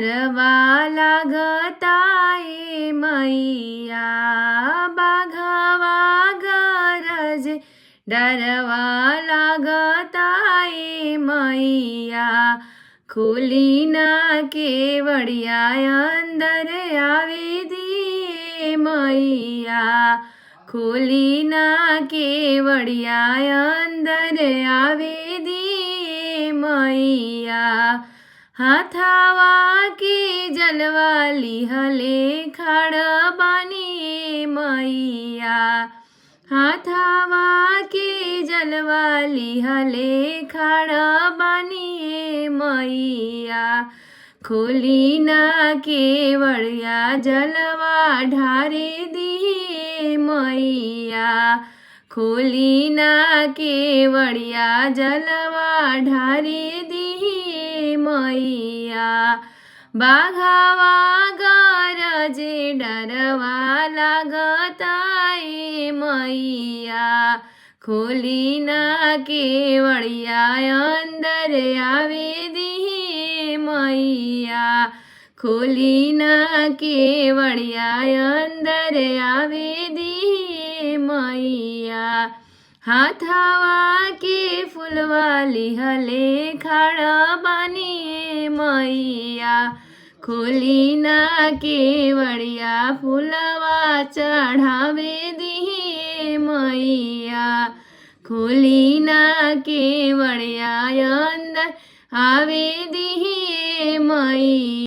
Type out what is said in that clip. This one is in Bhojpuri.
डरवा लागता ए मैया बाघवा गरज डरवा लागता ए मैया खोली ना केवड़िया अंदर आवे दिए मैया खोली ना केवड़िया अंदर आवे दिए मैया हाथावा के जलवा लिहले खड़ बानी मैया हाथावा के जलवा लिहले खड़ बानी मैया खोली ना केवड़िया जलवा ढारे दिए मैया खोली ना केवड़िया जलवा ढारे दिए मैया बाघावा गरजे डरवा लागता ए मैया खोली ना केवड़िया अंदर आवे दिए मैया खोली ना केवड़िया अंदर आवे दिए मैया हाथावा के फुलवा लिहले खड़ा बानी मैया खोली ना केवड़िया फुलवा चढ़ावे दिए मैया खोली ना केवड़िया अंदर आवे दिए मैया।